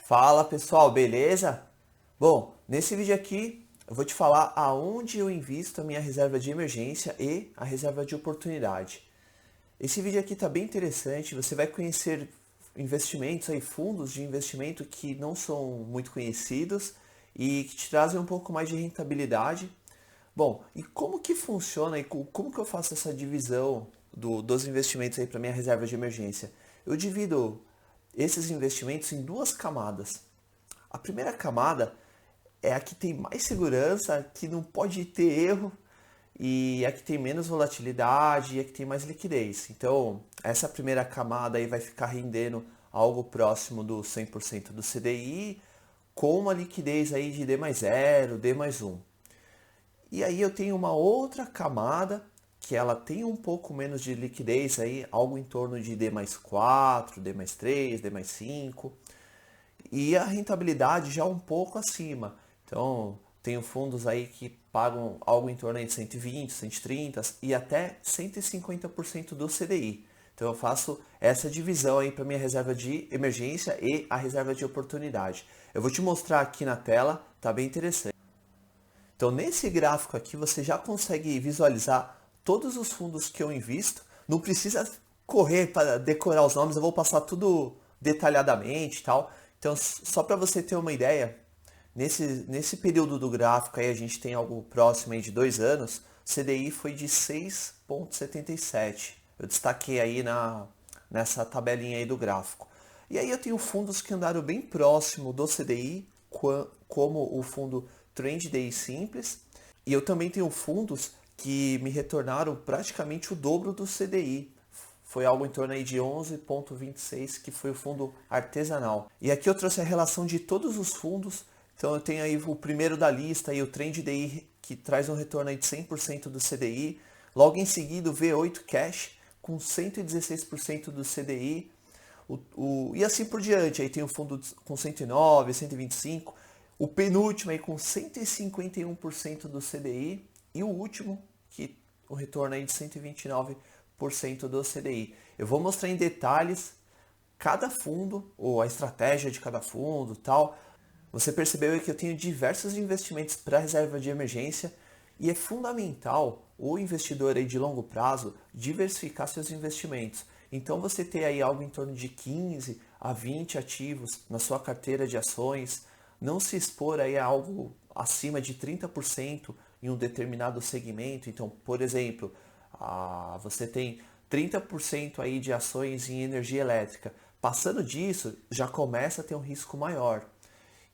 Fala pessoal, beleza? Bom, nesse vídeo aqui eu vou te falar aonde eu invisto a minha reserva de emergência e a reserva de oportunidade. Esse vídeo aqui está bem interessante, você vai conhecer investimentos aí, fundos de investimento que não são muito conhecidos e que te trazem um pouco mais de rentabilidade. Bom, e como que funciona e como que eu faço essa divisão dos investimentos aí para minha reserva de emergência? Eu divido esses investimentos em duas camadas. A primeira camada é a que tem mais segurança, que não pode ter erro e a que tem menos volatilidade e a que tem mais liquidez. Então, essa primeira camada aí vai ficar rendendo algo próximo do 100% do CDI, com uma liquidez aí de D mais 0, D mais 1. E aí eu tenho uma outra camada que ela tem um pouco menos de liquidez aí, algo em torno de D mais 4, D mais 3, D mais 5. E a rentabilidade já um pouco acima. Então, tenho fundos aí que pagam algo em torno aí de 120, 130 e até 150% do CDI. Então, eu faço essa divisão aí para minha reserva de emergência e a reserva de oportunidade. Eu vou te mostrar aqui na tela, tá bem interessante. Então, nesse gráfico aqui, você já consegue visualizar todos os fundos que eu invisto. Não precisa correr para decorar os nomes, eu vou passar tudo detalhadamente e tal. Então, só para você ter uma ideia, nesse período do gráfico aí, a gente tem algo próximo aí de 2 anos, o CDI foi de 6,77. Eu destaquei aí nessa tabelinha aí do gráfico. E aí eu tenho fundos que andaram bem próximo do CDI, como o fundo Trend Day Simples. E eu também tenho fundos que me retornaram praticamente o dobro do CDI. Foi algo em torno aí de 11,26, que foi o fundo artesanal. E aqui eu trouxe a relação de todos os fundos. Então eu tenho aí o primeiro da lista, aí, o Trend Day, que traz um retorno aí de 100% do CDI. Logo em seguida o V8 Cash, com 116% do CDI. E assim por diante, aí tem o fundo com 109, 125, o penúltimo aí com 151% do CDI e o último que o retorno aí de 129% do CDI. Eu vou mostrar em detalhes cada fundo, ou a estratégia de cada fundo, tal. Você percebeu que eu tenho diversos investimentos para reserva de emergência e é fundamental o investidor aí de longo prazo diversificar seus investimentos. Então você ter aí algo em torno de 15 a 20 ativos na sua carteira de ações, não se expor aí a algo acima de 30% em um determinado segmento. Então, por exemplo, você tem 30% aí de ações em energia elétrica. Passando disso, já começa a ter um risco maior.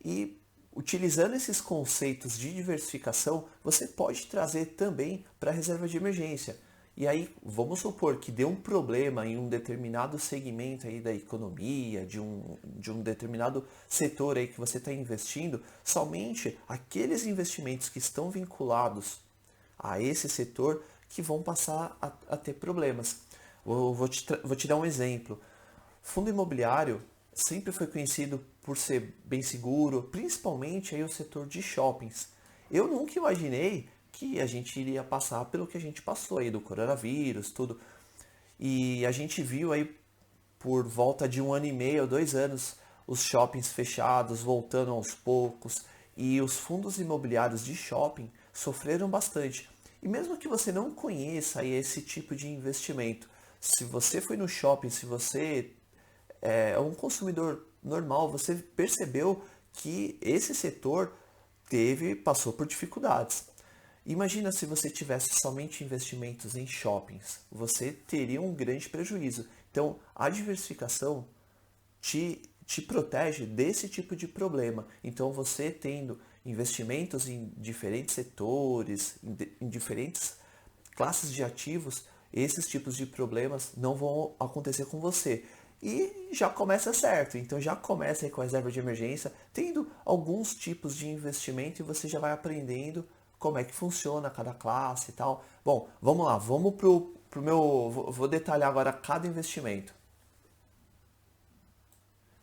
E utilizando esses conceitos de diversificação, você pode trazer também para a reserva de emergência. E aí, vamos supor que dê um problema em um determinado segmento aí da economia, de um determinado setor aí que você está investindo, somente aqueles investimentos que estão vinculados a esse setor que vão passar a ter problemas. Vou te dar um exemplo. Fundo imobiliário sempre foi conhecido por ser bem seguro, principalmente aí o setor de shoppings. Eu nunca imaginei que a gente iria passar pelo que a gente passou aí do coronavírus, tudo. E a gente viu aí por volta de 1 ano e meio, 2 anos, os shoppings fechados, voltando aos poucos, e os fundos imobiliários de shopping sofreram bastante. E mesmo que você não conheça aí esse tipo de investimento, se você foi no shopping, se você é um consumidor normal, você percebeu que esse setor passou por dificuldades. Imagina se você tivesse somente investimentos em shoppings, você teria um grande prejuízo. Então, a diversificação te protege desse tipo de problema. Então, você tendo investimentos em diferentes setores, em diferentes classes de ativos, esses tipos de problemas não vão acontecer com você. E já começa certo, então já começa aí com a reserva de emergência, tendo alguns tipos de investimento e você já vai aprendendo como é que funciona cada classe e tal. Bom, vamos lá, vamos pro meu. Vou detalhar agora cada investimento.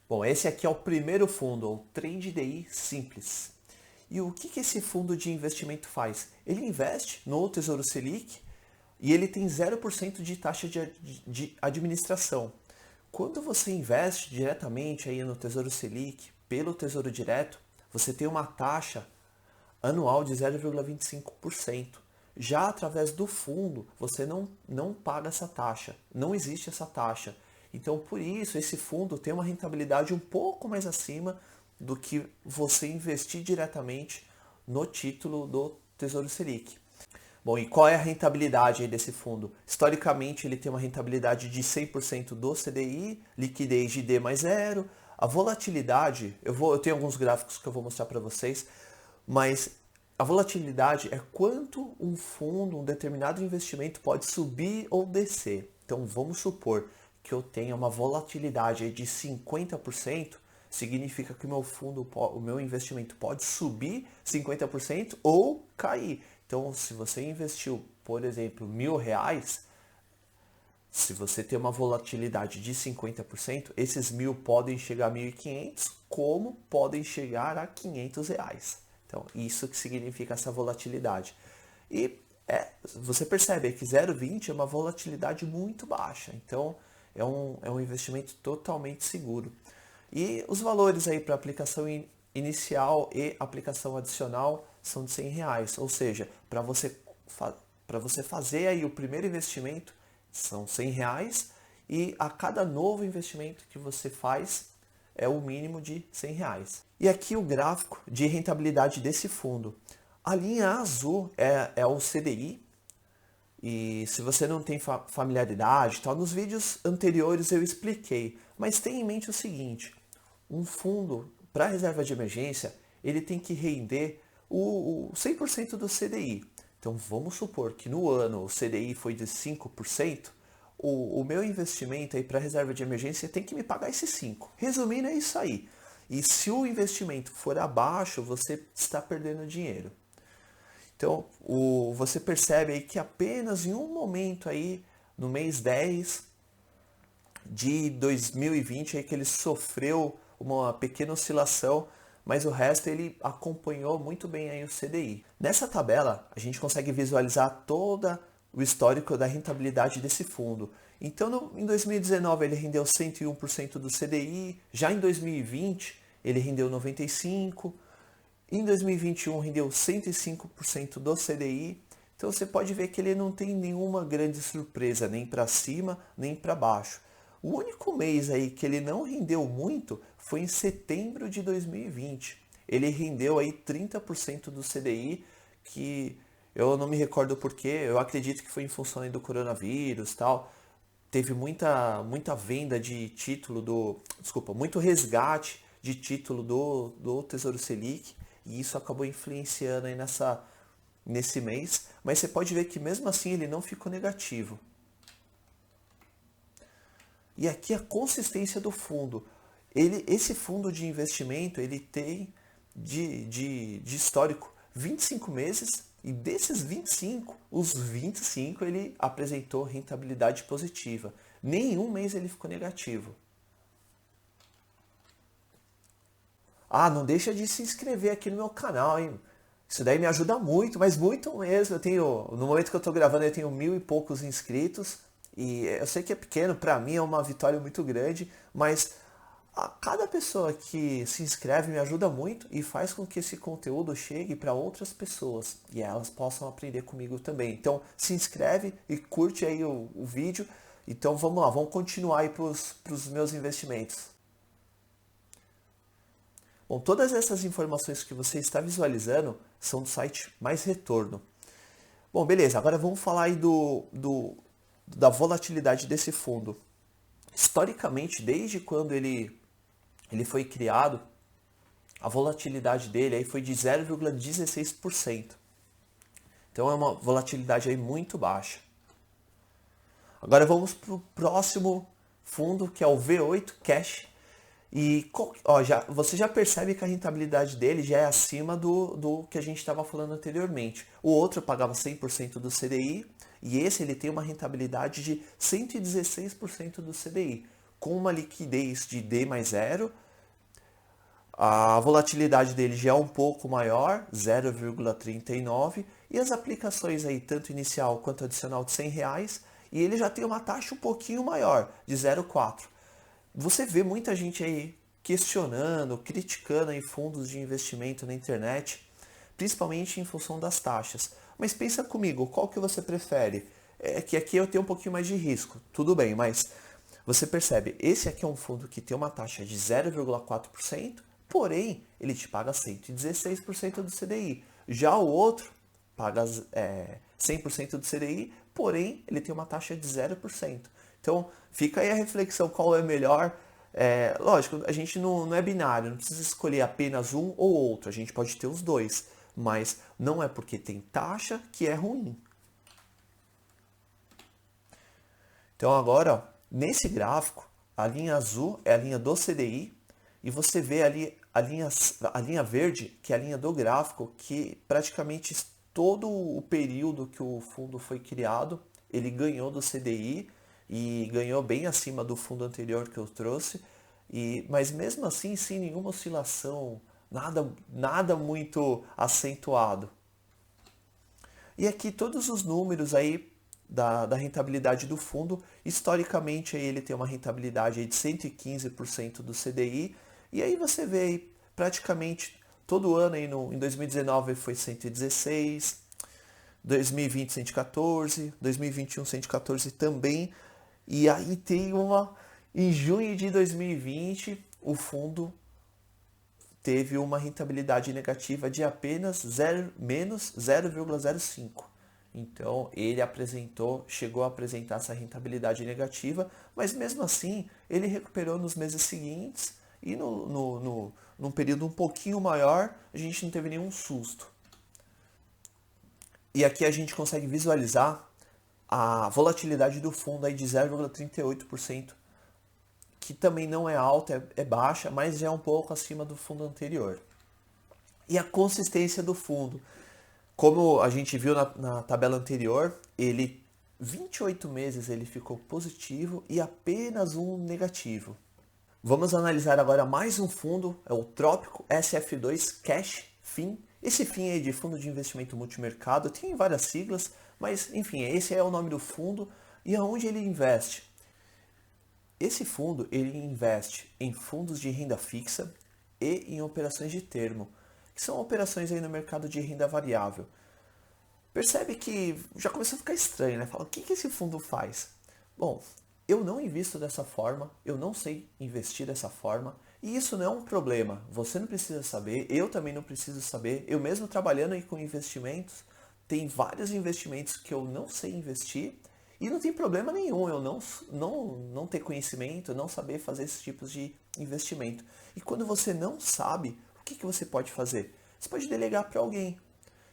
Bom, esse aqui é o primeiro fundo, o Trend DI Simples. E o que esse fundo de investimento faz? Ele investe no Tesouro Selic e ele tem 0% de taxa de administração. Quando você investe diretamente aí no Tesouro Selic, pelo Tesouro Direto, você tem uma taxa anual de 0,25%. Já através do fundo, você não paga essa taxa, não existe essa taxa. Então, por isso, esse fundo tem uma rentabilidade um pouco mais acima do que você investir diretamente no título do Tesouro Selic. Bom, e qual é a rentabilidade aí desse fundo? Historicamente, ele tem uma rentabilidade de 100% do CDI, liquidez de D mais zero. A volatilidade, eu tenho alguns gráficos que eu vou mostrar para vocês, mas a volatilidade é quanto um fundo, um determinado investimento pode subir ou descer. Então, vamos supor que eu tenha uma volatilidade aí de 50%, significa que o meu investimento pode subir 50% ou cair. Então, se você investiu, por exemplo, R$1.000, se você tem uma volatilidade de 50%, esses 1.000 podem chegar a 1.500, como podem chegar a R$500. Então, isso que significa essa volatilidade. E você percebe que 0,20 é uma volatilidade muito baixa. Então, é um investimento totalmente seguro. E os valores aí para aplicação inicial e aplicação adicional são de R$100. Ou seja, para você fazer aí o primeiro investimento são R$100 e a cada novo investimento que você faz é o mínimo de R$100. E aqui o gráfico de rentabilidade desse fundo. A linha azul é o CDI. E se você não tem familiaridade, tal, nos vídeos anteriores eu expliquei. Mas tenha em mente o seguinte, um fundo para reserva de emergência, ele tem que render o 100% do CDI. Então vamos supor que no ano o CDI foi de 5%, o meu investimento aí para reserva de emergência tem que me pagar esses 5%. Resumindo, é isso aí. E se o investimento for abaixo, você está perdendo dinheiro. Então, você percebe aí que apenas em um momento aí, no mês 10 de 2020, aí que ele sofreu uma pequena oscilação, mas o resto ele acompanhou muito bem aí o CDI. Nessa tabela, a gente consegue visualizar todo o histórico da rentabilidade desse fundo. Então, em 2019 ele rendeu 101% do CDI, já em 2020 ele rendeu 95%, em 2021 rendeu 105% do CDI, então você pode ver que ele não tem nenhuma grande surpresa, nem para cima, nem para baixo. O único mês aí que ele não rendeu muito foi em setembro de 2020. Ele rendeu aí 30% do CDI, que eu não me recordo porquê, eu acredito que foi em função aí do coronavírus e tal. Teve muita venda de título muito resgate de título do Tesouro Selic, e isso acabou influenciando aí nesse mês, mas você pode ver que mesmo assim ele não ficou negativo. E aqui a consistência do fundo. Esse fundo de investimento ele tem de histórico 25 meses, e desses 25, os 25 ele apresentou rentabilidade positiva. Nenhum mês ele ficou negativo. Ah, não deixa de se inscrever aqui no meu canal, hein? Isso daí me ajuda muito, mas muito mesmo. No momento que eu estou gravando, eu tenho 1.000 e poucos inscritos. E eu sei que é pequeno, para mim é uma vitória muito grande, mas cada pessoa que se inscreve me ajuda muito e faz com que esse conteúdo chegue para outras pessoas e elas possam aprender comigo também. Então se inscreve e curte aí o vídeo. Então vamos lá, vamos continuar aí para os meus investimentos. Bom, todas essas informações que você está visualizando são do site Mais Retorno. Bom, beleza, agora vamos falar aí da volatilidade desse fundo. Historicamente, desde quando ele foi criado, a volatilidade dele aí foi de 0,16%. Então é uma volatilidade aí muito baixa. Agora vamos para o próximo fundo, que é o V8 Cash. E você já percebe que a rentabilidade dele já é acima do que a gente estava falando anteriormente. O outro pagava 100% do CDI e esse ele tem uma rentabilidade de 116% do CDI, com uma liquidez de D mais zero. A volatilidade dele já é um pouco maior, 0,39, e as aplicações aí, tanto inicial quanto adicional de R$100, e ele já tem uma taxa um pouquinho maior, de 0,4. Você vê muita gente aí questionando, criticando aí fundos de investimento na internet, principalmente em função das taxas. Mas pensa comigo, qual que você prefere? É que aqui eu tenho um pouquinho mais de risco, tudo bem, mas você percebe, esse aqui é um fundo que tem uma taxa de 0,4%, porém ele te paga 116% do CDI. Já o outro paga 100% do CDI, porém ele tem uma taxa de 0%. Então fica aí a reflexão, qual é melhor. Lógico, a gente não é binário, não precisa escolher apenas um ou outro, a gente pode ter os dois, mas não é porque tem taxa que é ruim. Então agora, ó, nesse gráfico, a linha azul é a linha do CDI e você vê ali a linha verde, que é a linha do gráfico, que praticamente todo o período que o fundo foi criado, ele ganhou do CDI e ganhou bem acima do fundo anterior que eu trouxe, mas mesmo assim sem nenhuma oscilação, nada muito acentuado. E aqui todos os números aí da rentabilidade do fundo, historicamente aí ele tem uma rentabilidade aí de 115% do CDI, e aí você vê aí, praticamente todo ano aí em 2019 foi 116, 2020 114, 2021 114 também, e aí tem em junho de 2020 o fundo teve uma rentabilidade negativa de apenas menos 0,05. Então ele chegou a apresentar essa rentabilidade negativa, mas mesmo assim ele recuperou nos meses seguintes e num período um pouquinho maior a gente não teve nenhum susto. E aqui a gente consegue visualizar a volatilidade do fundo aí de 0,38%, que também não é alta, é baixa, mas já é um pouco acima do fundo anterior. E a consistência do fundo. Como a gente viu na tabela anterior, 28 meses ele ficou positivo e apenas um negativo. Vamos analisar agora mais um fundo, é o Trópico SF2 Cash FIM. Esse FIM é de Fundo de Investimento Multimercado, tem várias siglas, mas enfim, esse é o nome do fundo e aonde ele investe. Esse fundo ele investe em fundos de renda fixa e em operações de termo, que são operações aí no mercado de renda variável. Percebe que já começou a ficar estranho, né? Fala, o que esse fundo faz? Bom, eu não invisto dessa forma, eu não sei investir dessa forma, e isso não é um problema. Você não precisa saber, eu também não preciso saber. Eu mesmo trabalhando aí com investimentos, tem vários investimentos que eu não sei investir, e não tem problema nenhum eu não ter conhecimento, não saber fazer esses tipos de investimento. E quando você não sabe, o que você pode fazer? Você pode delegar para alguém.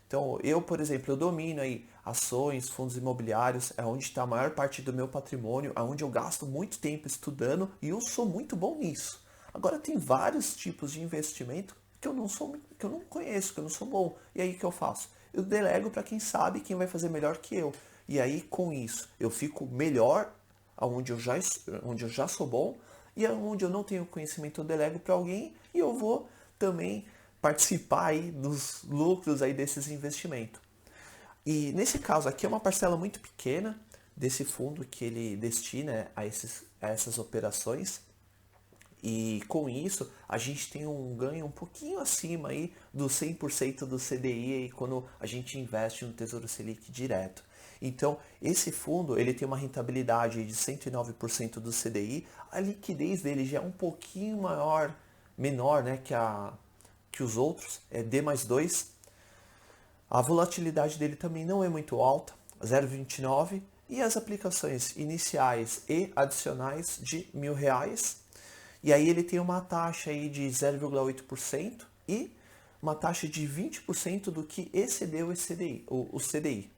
Então, eu, por exemplo, eu domino aí ações, fundos imobiliários, é onde está a maior parte do meu patrimônio, é onde eu gasto muito tempo estudando e eu sou muito bom nisso. Agora, tem vários tipos de investimento que eu não conheço, que eu não sou bom. E aí, o que eu faço? Eu delego para quem sabe, quem vai fazer melhor que eu. E aí, com isso, eu fico melhor onde eu já sou bom, e onde eu não tenho conhecimento, eu delego para alguém e eu vou também participar aí dos lucros aí desses investimentos. E nesse caso aqui é uma parcela muito pequena desse fundo que ele destina a essas operações. E com isso a gente tem um ganho um pouquinho acima aí do 100% do CDI aí quando a gente investe no Tesouro Selic direto. Então, esse fundo ele tem uma rentabilidade de 109% do CDI, a liquidez dele já é um pouquinho menor, né, que os outros, é D+2. A volatilidade dele também não é muito alta, 0,29, e as aplicações iniciais e adicionais de R$ 1.000. E aí ele tem uma taxa aí de 0,8% e uma taxa de 20% do que excedeu o CDI.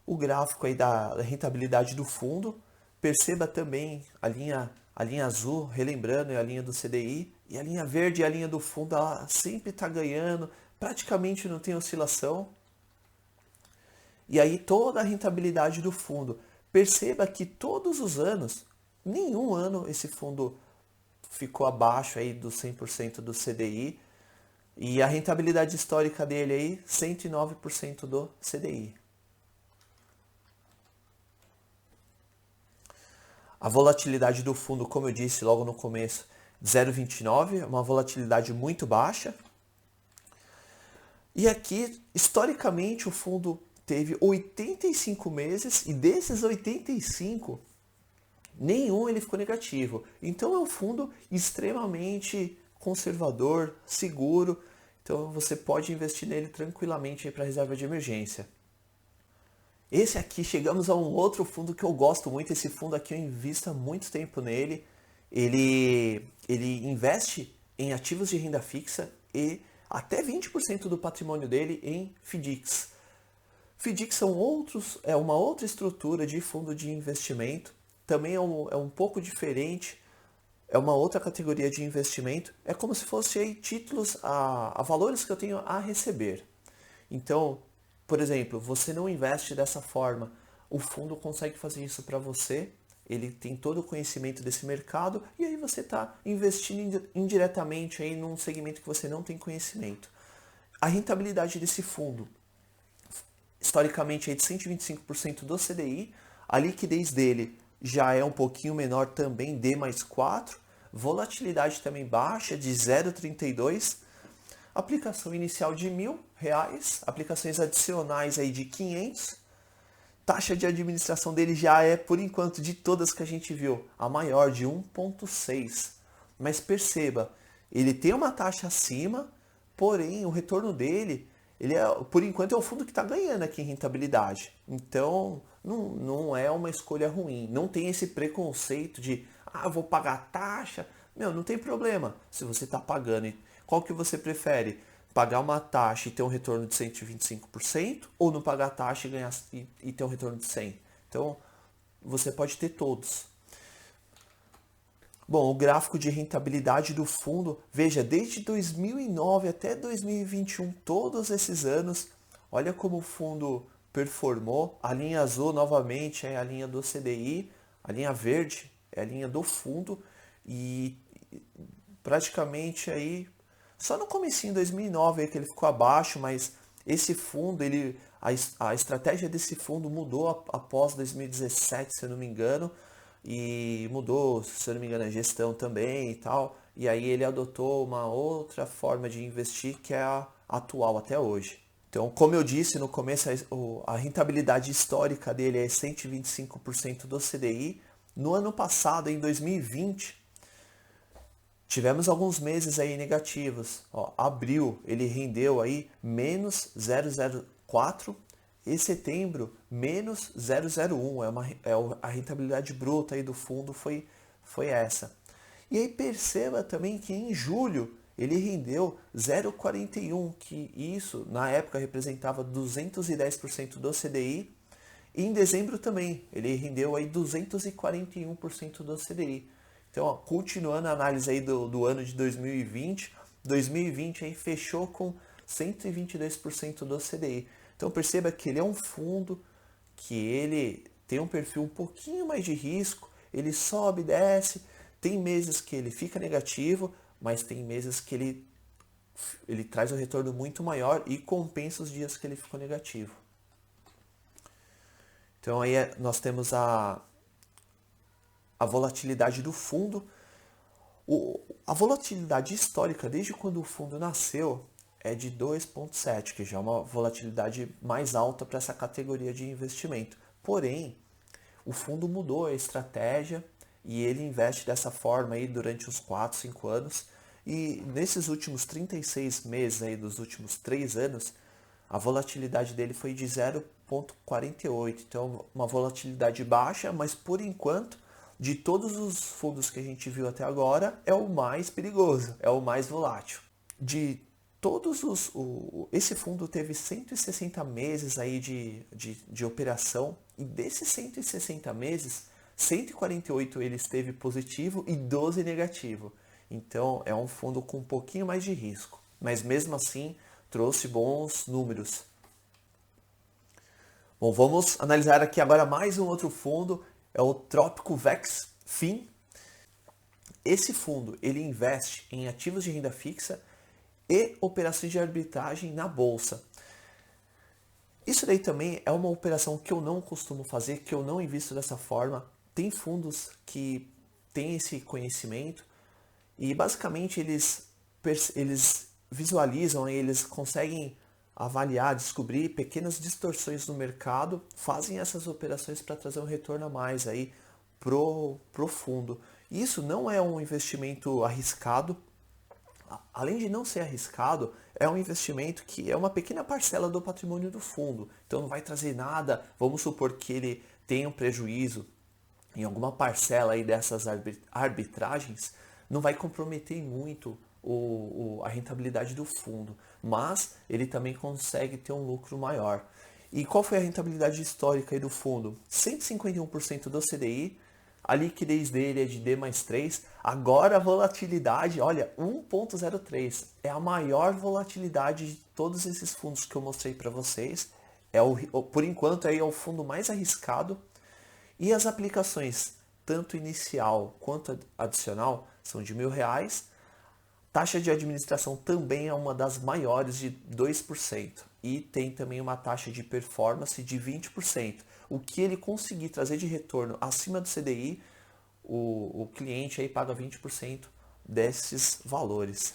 O gráfico aí da rentabilidade do fundo, perceba também a linha azul, relembrando, é a linha do CDI, e a linha verde, a linha do fundo, ela sempre está ganhando, praticamente não tem oscilação. E aí toda a rentabilidade do fundo. Perceba que todos os anos, nenhum ano esse fundo ficou abaixo aí do 100% do CDI, e a rentabilidade histórica dele aí, 109% do CDI. A volatilidade do fundo, como eu disse logo no começo, 0,29, é uma volatilidade muito baixa. E aqui, historicamente, o fundo teve 85 meses e desses 85, nenhum ele ficou negativo. Então é um fundo extremamente conservador, seguro. Então você pode investir nele tranquilamente para reserva de emergência. Esse aqui, chegamos a um outro fundo que eu gosto muito. Esse fundo aqui eu invisto há muito tempo nele. Ele investe em ativos de renda fixa e até 20% do patrimônio dele em FDICs. FDICs é uma outra estrutura de fundo de investimento. Também é um pouco diferente. É uma outra categoria de investimento. É como se fosse aí títulos a valores que eu tenho a receber. Então, por exemplo, você não investe dessa forma, o fundo consegue fazer isso para você, ele tem todo o conhecimento desse mercado e aí você está investindo indiretamente aí num segmento que você não tem conhecimento. A rentabilidade desse fundo, historicamente, é de 125% do CDI, a liquidez dele já é um pouquinho menor também, D mais 4, volatilidade também baixa, de 0,32%, aplicação inicial de R$1.000, aplicações adicionais aí de 500. Taxa de administração dele já é, por enquanto, de todas que a gente viu, a maior, de 1,6. Mas perceba, ele tem uma taxa acima, porém o retorno dele, por enquanto, é o fundo que está ganhando aqui em rentabilidade. Então, não é uma escolha ruim. Não tem esse preconceito de, vou pagar taxa. Não tem problema se você está pagando. Qual que você prefere? Pagar uma taxa e ter um retorno de 125% ou não pagar taxa e ter um retorno de 100%? Então, você pode ter todos. Bom, o gráfico de rentabilidade do fundo, veja, desde 2009 até 2021, todos esses anos, olha como o fundo performou. A linha azul, novamente, é a linha do CDI, a linha verde é a linha do fundo e praticamente aí só no comecinho de 2009 aí que ele ficou abaixo, mas esse fundo, a estratégia desse fundo mudou após 2017, se eu não me engano, e mudou, se eu não me engano, a gestão também e tal, e aí ele adotou uma outra forma de investir que é a atual até hoje. Então, como eu disse no começo, a rentabilidade histórica dele é 125% do CDI. No ano passado, em 2020, tivemos alguns meses aí negativos. Abril ele rendeu aí menos 0,04 e setembro menos 0,01. A rentabilidade bruta aí do fundo foi essa. E aí perceba também que em julho ele rendeu 0,41, que isso na época representava 210% do CDI. E em dezembro também ele rendeu aí 241% do CDI. Então, continuando a análise aí do ano de 2020, 2020 aí fechou com 122% do CDI. Então, perceba que ele é um fundo que ele tem um perfil um pouquinho mais de risco, ele sobe, desce, tem meses que ele fica negativo, mas tem meses que ele traz um retorno muito maior e compensa os dias que ele ficou negativo. Então, aí nós temos a volatilidade do fundo. A volatilidade histórica, desde quando o fundo nasceu, é de 2,7, que já é uma volatilidade mais alta para essa categoria de investimento. Porém, o fundo mudou a estratégia e ele investe dessa forma aí durante uns 4, 5 anos. E nesses últimos 36 meses, aí, dos últimos 3 anos, a volatilidade dele foi de 0,48. Então, uma volatilidade baixa, mas por enquanto, de todos os fundos que a gente viu até agora, é o mais perigoso, é o mais volátil. De todos esse fundo teve 160 meses aí de operação, e desses 160 meses, 148 ele esteve positivo e 12 negativo. Então é um fundo com um pouquinho mais de risco, mas mesmo assim trouxe bons números. Bom, vamos analisar aqui agora mais um outro fundo, é o Trópico Vex FIM. Esse fundo ele investe em ativos de renda fixa e operações de arbitragem na bolsa. Isso daí também é uma operação que eu não costumo fazer, que eu não invisto dessa forma. tem fundos que têm esse conhecimento e basicamente eles visualizam, eles conseguem avaliar, descobrir pequenas distorções no mercado, fazem essas operações para trazer um retorno a mais aí pro fundo. Isso não é um investimento arriscado. Além de não ser arriscado, é um investimento que é uma pequena parcela do patrimônio do fundo. Então não vai trazer nada, vamos supor que ele tenha um prejuízo em alguma parcela aí dessas arbitragens, não vai comprometer muito a rentabilidade do fundo, mas ele também consegue ter um lucro maior. E qual foi a rentabilidade histórica aí do fundo? 151% do CDI, a liquidez dele é de D mais 3, agora a volatilidade, olha, 1,03, é a maior volatilidade de todos esses fundos que eu mostrei para vocês, por enquanto aí é o fundo mais arriscado, e as aplicações, tanto inicial quanto adicional, são de R$ 1.000, taxa de administração também é uma das maiores, de 2%. E tem também uma taxa de performance de 20%. O que ele conseguir trazer de retorno acima do CDI, o cliente aí paga 20% desses valores.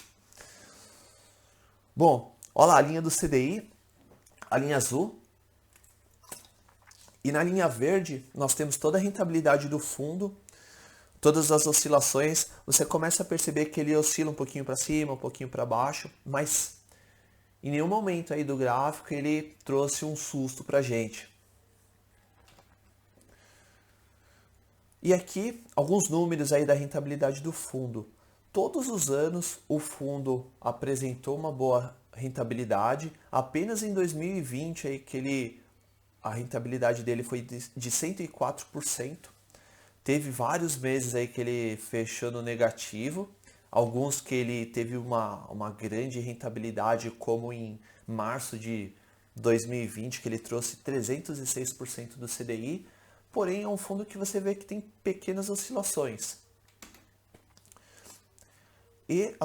Bom, olha lá a linha do CDI, a linha azul. E na linha verde, nós temos toda a rentabilidade do fundo, todas as oscilações. Você começa a perceber que ele oscila um pouquinho para cima, um pouquinho para baixo, mas em nenhum momento aí do gráfico ele trouxe um susto para a gente. E aqui, alguns números aí da rentabilidade do fundo. Todos os anos o fundo apresentou uma boa rentabilidade. Apenas em 2020 aí que a rentabilidade dele foi de 104%. Teve vários meses aí que ele fechou no negativo. Alguns que ele teve uma grande rentabilidade, como em março de 2020, que ele trouxe 306% do CDI. Porém, é um fundo que você vê que tem pequenas oscilações. E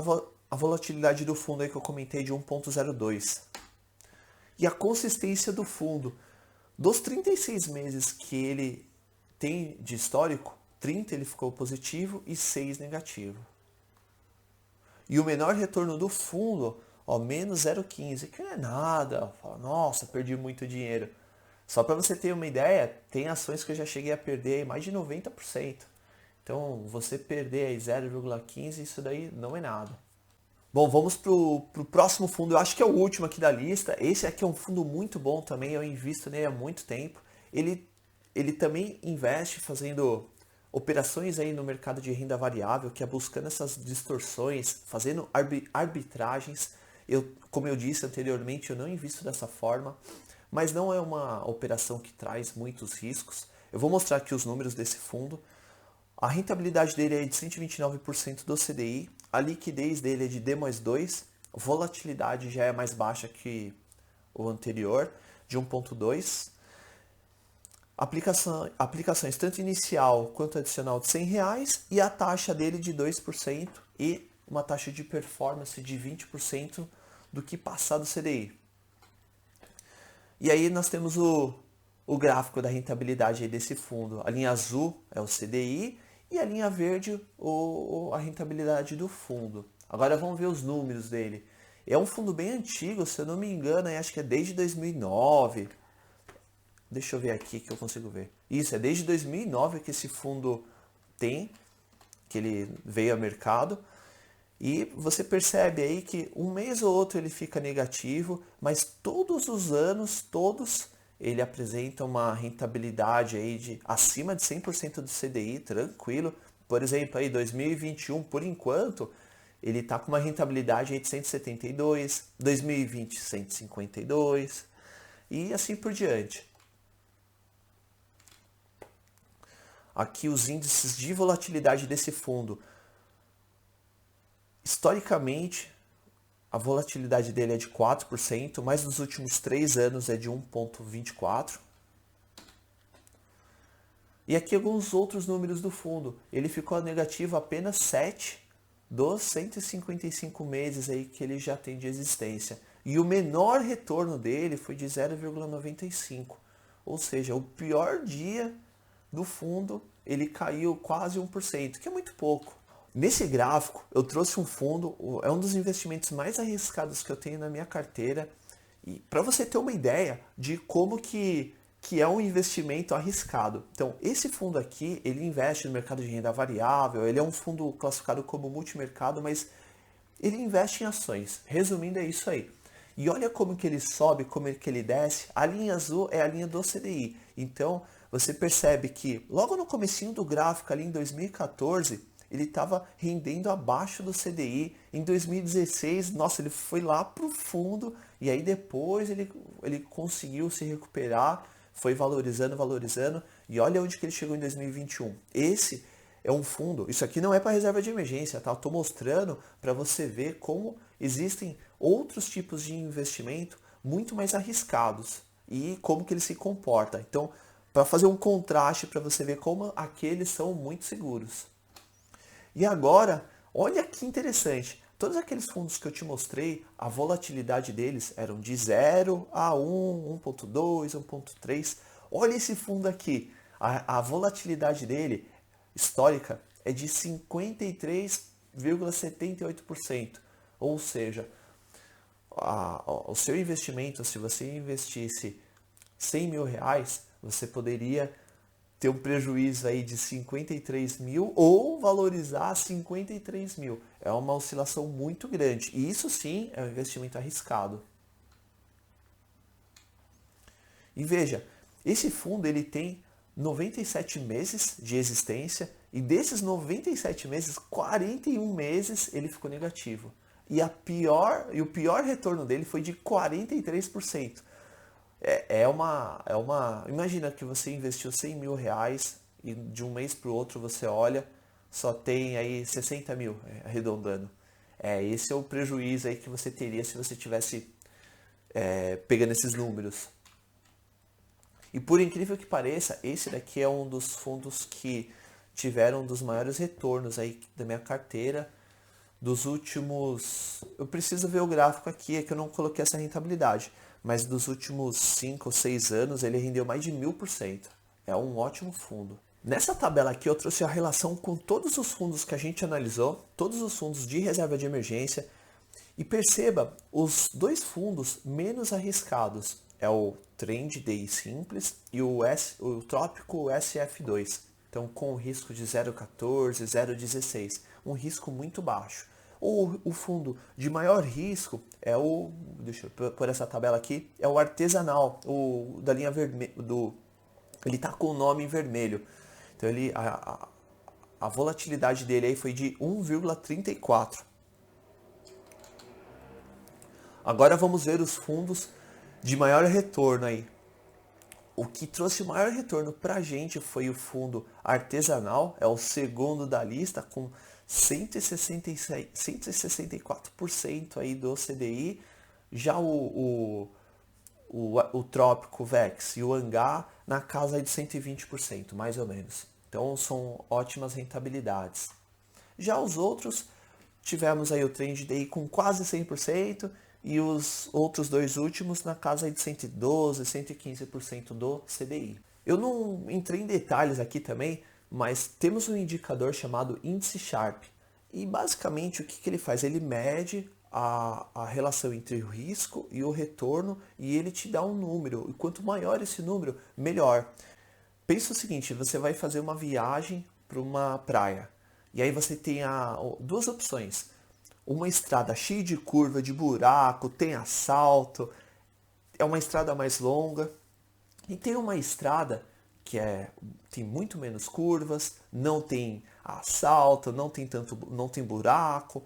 a volatilidade do fundo aí que eu comentei de 1,02. E a consistência do fundo. Dos 36 meses que ele tem de histórico, 30 ele ficou positivo e 6 negativo. E o menor retorno do fundo, ó, menos 0,15, que não é nada. Fala, nossa, perdi muito dinheiro. Só para você ter uma ideia, tem ações que eu já cheguei a perder mais de 90%. Então, você perder aí 0,15, isso daí não é nada. Bom, vamos pro próximo fundo. Eu acho que é o último aqui da lista. Esse aqui é um fundo muito bom também. Eu invisto nele há muito tempo. Ele também investe fazendo operações aí no mercado de renda variável, que é buscando essas distorções, fazendo arbitragens. Como eu disse anteriormente, eu não invisto dessa forma, mas não é uma operação que traz muitos riscos. Eu vou mostrar aqui os números desse fundo. A rentabilidade dele é de 129% do CDI, a liquidez dele é de D mais 2, a volatilidade já é mais baixa que o anterior, de 1,2. Aplicações tanto inicial quanto adicional de R$ 100 e a taxa dele de 2% e uma taxa de performance de 20% do que passar do CDI. E aí nós temos o gráfico da rentabilidade aí desse fundo. A linha azul é o CDI e a linha verde a rentabilidade do fundo. Agora vamos ver os números dele. É um fundo bem antigo, se eu não me engano, acho que é desde 2009. Deixa eu ver aqui que eu consigo ver. Isso, é desde 2009 que esse fundo tem, que ele veio ao mercado. E você percebe aí que um mês ou outro ele fica negativo, mas todos os anos, ele apresenta uma rentabilidade aí de acima de 100% do CDI, tranquilo. Por exemplo, aí 2021, por enquanto, ele está com uma rentabilidade aí de 172, 2020 152 e assim por diante. Aqui os índices de volatilidade desse fundo. Historicamente, a volatilidade dele é de 4%, mas nos últimos 3 anos é de 1,24%. E aqui alguns outros números do fundo. Ele ficou negativo apenas 7 dos 155 meses aí que ele já tem de existência. E o menor retorno dele foi de 0,95. Ou seja, o pior dia do fundo, ele caiu quase 1%, que é muito pouco. Nesse gráfico, eu trouxe um fundo, é um dos investimentos mais arriscados que eu tenho na minha carteira, e para você ter uma ideia de como que é um investimento arriscado. Então, esse fundo aqui, ele investe no mercado de renda variável, ele é um fundo classificado como multimercado, mas ele investe em ações. Resumindo, é isso aí. E olha como que ele sobe, como que ele desce. A linha azul é a linha do CDI. Então, você percebe que logo no comecinho do gráfico, ali em 2014, ele estava rendendo abaixo do CDI. Em 2016, nossa, ele foi lá para o fundo e aí depois ele conseguiu se recuperar, foi valorizando, valorizando. E olha onde que ele chegou em 2021. Esse é um fundo, isso aqui não é para reserva de emergência, tá? Estou mostrando para você ver como existem outros tipos de investimento muito mais arriscados e como que ele se comporta. Então, para fazer um contraste para você ver como aqueles são muito seguros. E agora, olha que interessante, todos aqueles fundos que eu te mostrei, a volatilidade deles eram de 0 a 1, 1.2, 1.3. Olha esse fundo aqui, a volatilidade dele histórica é de 53,78%. Ou seja, o seu investimento, se você investisse 100 mil reais, você poderia ter um prejuízo aí de 53 mil ou valorizar 53 mil. É uma oscilação muito grande. E isso sim é um investimento arriscado. E veja, esse fundo ele tem 97 meses de existência e desses 97 meses, 41 meses ele ficou negativo. E o pior retorno dele foi de 43%. Imagina que você investiu 100 mil reais e de um mês para o outro você olha, só tem aí 60 mil, arredondando. Esse é o prejuízo aí que você teria se você tivesse pegando esses números. E por incrível que pareça, esse daqui é um dos fundos que tiveram um dos maiores retornos aí da minha carteira dos últimos... Eu preciso ver o gráfico aqui, é que eu não coloquei essa rentabilidade. Mas dos últimos 5 ou 6 anos ele rendeu mais de 1000%. É um ótimo fundo. Nessa tabela aqui eu trouxe a relação com todos os fundos que a gente analisou, todos os fundos de reserva de emergência. E perceba, os dois fundos menos arriscados é o Trend Day Simples e o Trópico SF2. Então com risco de 0,14, 0,16, um risco muito baixo. O fundo de maior risco é deixa eu pôr essa tabela aqui, é o artesanal, o da linha vermelha, ele está com o nome em vermelho. Então a volatilidade dele aí foi de 1,34. Agora vamos ver os fundos de maior retorno aí. O que trouxe o maior retorno para a gente foi o fundo artesanal, é o segundo da lista, com 164% aí do CDI. Já o Trópico Vex e o Hangar na casa aí de 120%, mais ou menos. Então são ótimas rentabilidades. Já os outros, tivemos aí o Trend Day com quase 100%, e os outros dois últimos na casa de 112%, 115% do CDI. Eu não entrei em detalhes aqui também, mas temos um indicador chamado índice Sharpe. E basicamente o que ele faz? Ele mede a relação entre o risco e o retorno e ele te dá um número. E quanto maior esse número, melhor. Pensa o seguinte, você vai fazer uma viagem para uma praia. E aí você tem duas opções. Uma estrada cheia de curva, de buraco, tem assalto, é uma estrada mais longa. E tem uma estrada que tem muito menos curvas, não tem assalto, não tem buraco.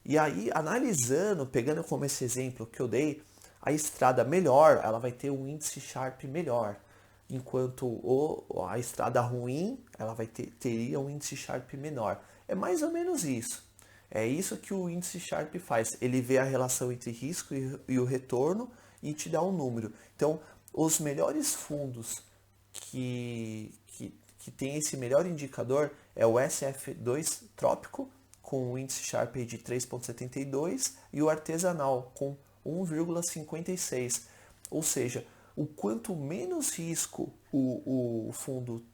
E aí, analisando, pegando como esse exemplo que eu dei, a estrada melhor, ela vai ter um índice Sharp melhor. Enquanto a estrada ruim, ela teria um índice Sharp menor. É mais ou menos isso. É isso que o índice Sharp faz. Ele vê a relação entre risco e o retorno e te dá um número. Então, os melhores fundos que tem esse melhor indicador é o SF2 Trópico, com o índice Sharp de 3,72 e o artesanal com 1,56. Ou seja, o quanto menos risco o fundo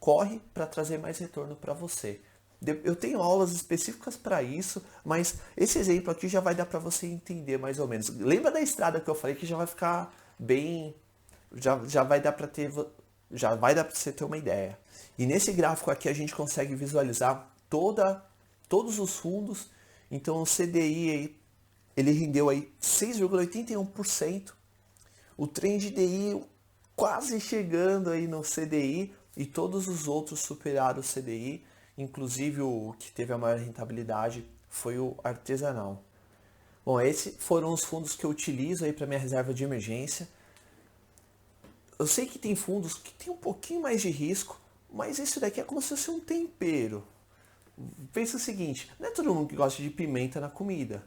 corre para trazer mais retorno para você. Eu tenho aulas específicas para isso, mas esse exemplo aqui já vai dar para você entender mais ou menos. Lembra da estrada que eu falei que já vai ficar bem, já vai dar para ter, já vai dar para você ter uma ideia. E nesse gráfico aqui a gente consegue visualizar todos os fundos. Então o CDI aí, ele rendeu aí 6,81%. O Trend DI quase chegando aí no CDI e todos os outros superaram o CDI. Inclusive o que teve a maior rentabilidade foi o artesanal. Bom, esses foram os fundos que eu utilizo aí para minha reserva de emergência. Eu sei que tem fundos que tem um pouquinho mais de risco, mas isso daqui é como se fosse um tempero. Pensa o seguinte, não é todo mundo que gosta de pimenta na comida.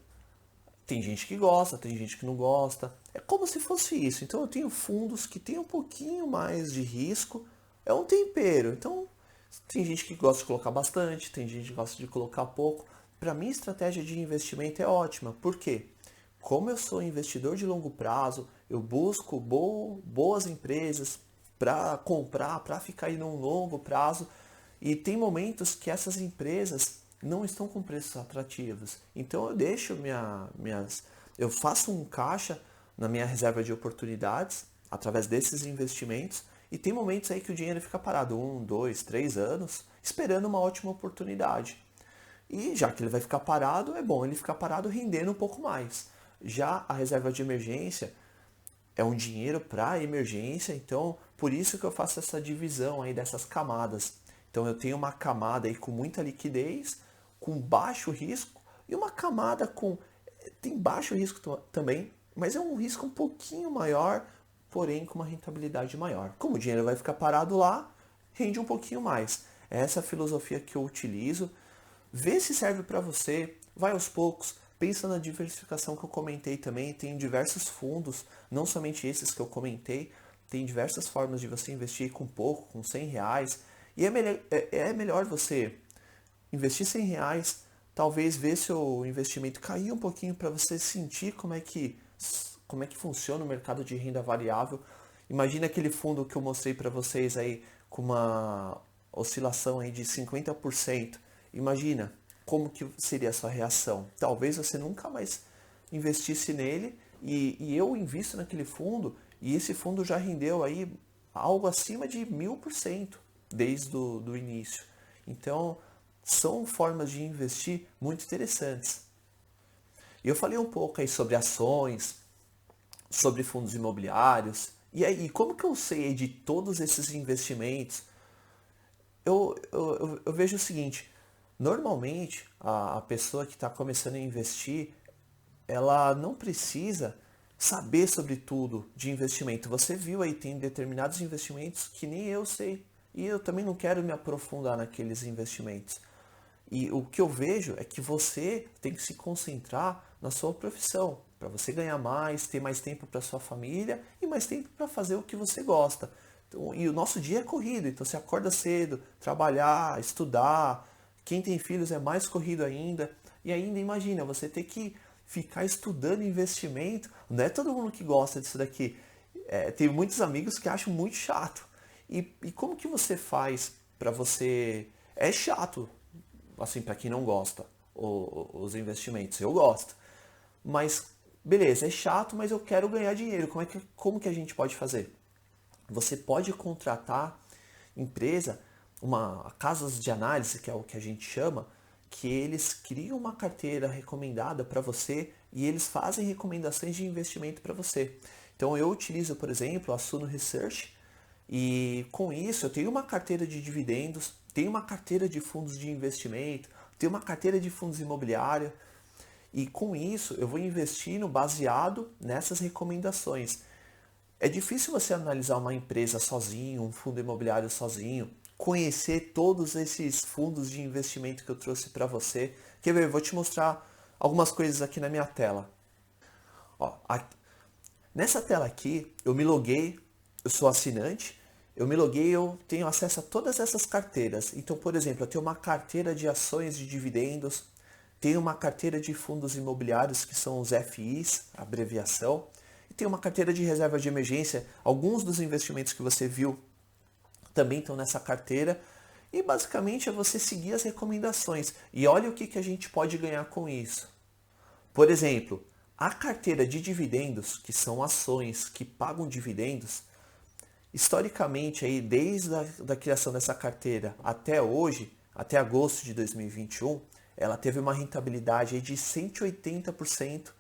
Tem gente que gosta, tem gente que não gosta. É como se fosse isso. Então eu tenho fundos que tem um pouquinho mais de risco. É um tempero. Então tem gente que gosta de colocar bastante, tem gente que gosta de colocar pouco. Para mim, a estratégia de investimento é ótima. Por quê? Como eu sou investidor de longo prazo, eu busco boas empresas para comprar, para ficar aí num longo prazo. E tem momentos que essas empresas não estão com preços atrativos. Então eu deixo eu faço um caixa na minha reserva de oportunidades através desses investimentos. E tem momentos aí que o dinheiro fica parado 1, 2, 3 anos, esperando uma ótima oportunidade. E já que ele vai ficar parado, é bom ele ficar parado rendendo um pouco mais. Já a reserva de emergência é um dinheiro para emergência, então por isso que eu faço essa divisão aí dessas camadas. Então eu tenho uma camada aí com muita liquidez, com baixo risco, e uma camada tem baixo risco também, mas é um risco um pouquinho maior, porém com uma rentabilidade maior. Como o dinheiro vai ficar parado lá, rende um pouquinho mais. É essa a filosofia que eu utilizo. Vê se serve para você, vai aos poucos, pensa na diversificação que eu comentei também, tem diversos fundos, não somente esses que eu comentei, tem diversas formas de você investir com pouco, com R$ 100, e é melhor você investir R$ 100, talvez ver seu investimento cair um pouquinho para você sentir como é que funciona o mercado de renda variável. Imagina aquele fundo que eu mostrei para vocês aí com uma oscilação aí de 50%. Imagina como que seria a sua reação. Talvez você nunca mais investisse nele e eu invisto naquele fundo e esse fundo já rendeu aí algo acima de 1000% desde o início. Então, são formas de investir muito interessantes. E eu falei um pouco aí sobre ações, sobre fundos imobiliários. E aí, como que eu sei de todos esses investimentos? Eu vejo o seguinte, normalmente a pessoa que está começando a investir, ela não precisa saber sobre tudo de investimento. Você viu aí, tem determinados investimentos que nem eu sei. E eu também não quero me aprofundar naqueles investimentos. E o que eu vejo é que você tem que se concentrar na sua profissão, para você ganhar mais, ter mais tempo para sua família e mais tempo para fazer o que você gosta. Então, e o nosso dia é corrido, então você acorda cedo, trabalhar, estudar. Quem tem filhos é mais corrido ainda. E ainda imagina, você ter que ficar estudando investimento. Não é todo mundo que gosta disso daqui. Tem muitos amigos que acham muito chato. E como que você faz para você... É chato, assim, para quem não gosta, os investimentos. Eu gosto. Mas, beleza, é chato, mas eu quero ganhar dinheiro. Como que a gente pode fazer? Você pode contratar empresa, casas de análise, que é o que a gente chama, que eles criam uma carteira recomendada para você e eles fazem recomendações de investimento para você. Então eu utilizo, por exemplo, a Suno Research e com isso eu tenho uma carteira de dividendos, tenho uma carteira de fundos de investimento, tenho uma carteira de fundos imobiliários e com isso eu vou investindo baseado nessas recomendações. É difícil você analisar uma empresa sozinho, um fundo imobiliário sozinho, conhecer todos esses fundos de investimento que eu trouxe para você. Quer ver? Eu vou te mostrar algumas coisas aqui na minha tela. Ó, nessa tela aqui, eu me loguei, eu sou assinante, eu me loguei, eu tenho acesso a todas essas carteiras. Então, por exemplo, eu tenho uma carteira de ações de dividendos, tenho uma carteira de fundos imobiliários, que são os FIs, a abreviação, e tenho uma carteira de reserva de emergência. Alguns dos investimentos que você viu também estão nessa carteira. E basicamente é você seguir as recomendações. E olha o que a gente pode ganhar com isso. Por exemplo, a carteira de dividendos, que são ações que pagam dividendos, historicamente, aí, desde a criação dessa carteira até hoje, até agosto de 2021, ela teve uma rentabilidade aí de 180%.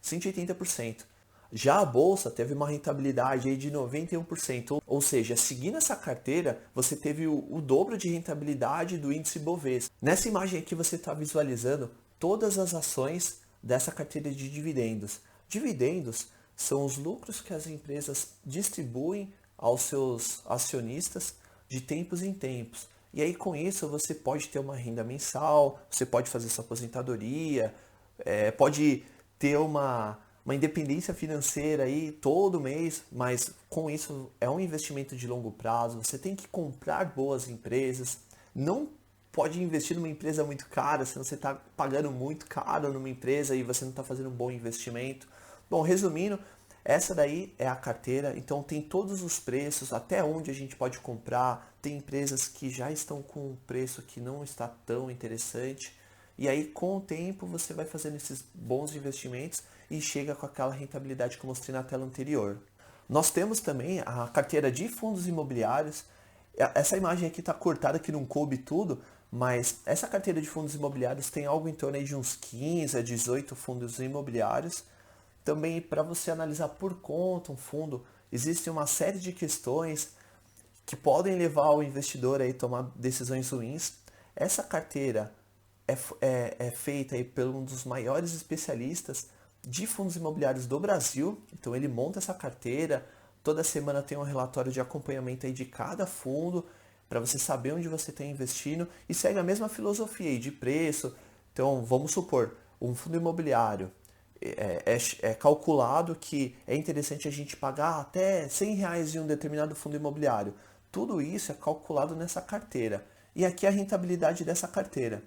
180%. Já a bolsa teve uma rentabilidade aí de 91%, ou seja, seguindo essa carteira, você teve o dobro de rentabilidade do índice Bovespa. Nessa imagem aqui você está visualizando todas as ações dessa carteira de dividendos. Dividendos são os lucros que as empresas distribuem aos seus acionistas de tempos em tempos. E aí com isso você pode ter uma renda mensal, você pode fazer sua aposentadoria, pode ter uma independência financeira aí todo mês, mas com isso é um investimento de longo prazo. Você tem que comprar boas empresas, não pode investir numa empresa muito cara, senão você está pagando muito caro numa empresa e você não está fazendo um bom investimento. Bom, resumindo, essa daí é a carteira, então tem todos os preços, até onde a gente pode comprar, tem empresas que já estão com um preço que não está tão interessante, e aí com o tempo você vai fazendo esses bons investimentos e chega com aquela rentabilidade que eu mostrei na tela anterior. Nós temos também a carteira de fundos imobiliários. Essa imagem aqui está cortada que não coube tudo, mas essa carteira de fundos imobiliários tem algo em torno aí de uns 15 a 18 fundos imobiliários. Também para você analisar por conta um fundo, existe uma série de questões que podem levar o investidor a tomar decisões ruins. Essa carteira é feita aí por um dos maiores especialistas de fundos imobiliários do Brasil. Então ele monta essa carteira, toda semana tem um relatório de acompanhamento aí de cada fundo, para você saber onde você está investindo, e segue a mesma filosofia aí de preço. Então vamos supor, um fundo imobiliário, é calculado que é interessante a gente pagar até R$100 em um determinado fundo imobiliário. Tudo isso é calculado nessa carteira. E aqui a rentabilidade dessa carteira.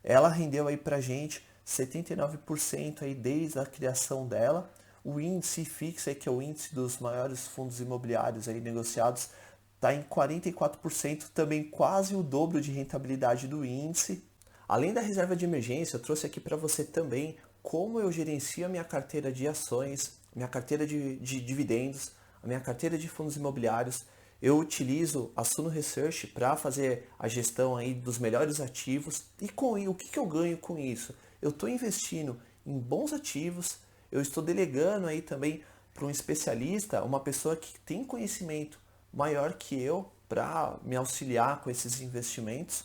Ela rendeu aí pra gente 79% aí desde a criação dela. O índice fixo, aí, que é o índice dos maiores fundos imobiliários aí negociados, está em 44%, também quase o dobro de rentabilidade do índice. Além da reserva de emergência, eu trouxe aqui para você também como eu gerencio a minha carteira de ações, minha carteira de dividendos, a minha carteira de fundos imobiliários. Eu utilizo a Suno Research para fazer a gestão aí dos melhores ativos. E o que eu ganho com isso? Eu estou investindo em bons ativos, eu estou delegando aí também para um especialista, uma pessoa que tem conhecimento maior que eu para me auxiliar com esses investimentos.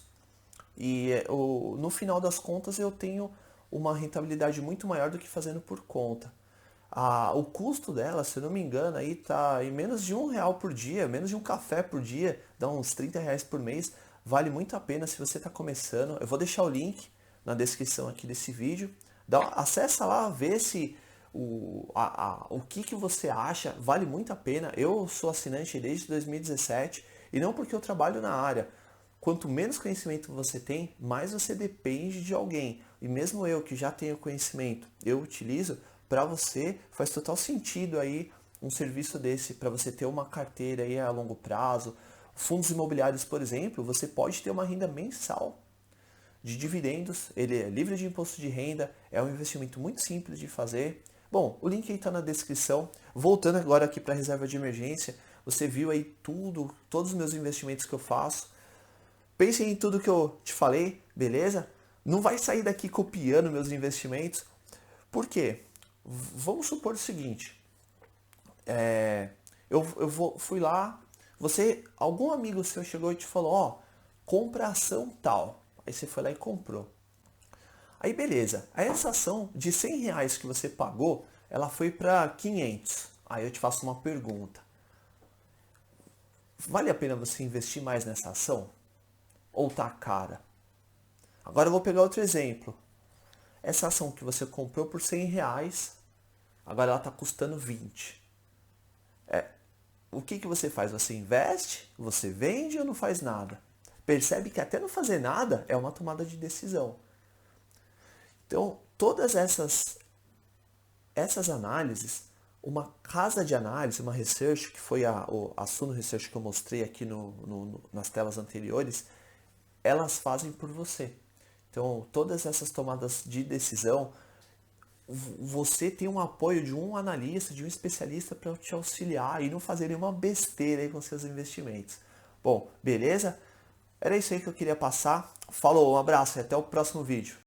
E no final das contas eu tenho uma rentabilidade muito maior do que fazendo por conta. O custo dela, se eu não me engano, aí tá em menos de R$1 por dia, menos de um café por dia, dá uns R$30 por mês. Vale muito a pena se você está começando. Eu vou deixar o link na descrição aqui desse vídeo. Acessa lá, vê se o que você acha, vale muito a pena. Eu sou assinante desde 2017 e não porque eu trabalho na área. Quanto menos conhecimento você tem, mais você depende de alguém. E mesmo eu que já tenho conhecimento, eu utilizo, para você faz total sentido aí um serviço desse, para você ter uma carteira aí a longo prazo. Fundos imobiliários, por exemplo, você pode ter uma renda mensal de dividendos, ele é livre de imposto de renda, é um investimento muito simples de fazer. Bom, o link aí está na descrição. Voltando agora aqui para a reserva de emergência, você viu aí todos os meus investimentos que eu faço. Pense em tudo que eu te falei, beleza? Não vai sair daqui copiando meus investimentos. Por quê? Vamos supor o seguinte. Fui lá, algum amigo seu chegou e te falou, ó, compra ação tal. Aí você foi lá e comprou. Aí beleza, essa ação de R$100 que você pagou, ela foi para 500. Aí eu te faço uma pergunta. Vale a pena você investir mais nessa ação? Ou tá cara? Agora eu vou pegar outro exemplo. Essa ação que você comprou por R$100, agora ela está custando 20. O que você faz? Você investe? Você vende ou não faz nada? Percebe que até não fazer nada é uma tomada de decisão. Então, todas essas análises Uma casa de análise, uma research, que foi a Suno Research que eu mostrei aqui nas telas anteriores, elas fazem por você. Então, todas essas tomadas de decisão, você tem um apoio de um analista, de um especialista para te auxiliar e não fazer nenhuma besteira aí com seus investimentos. Bom, beleza? Era isso aí que eu queria passar. Falou, um abraço e até o próximo vídeo.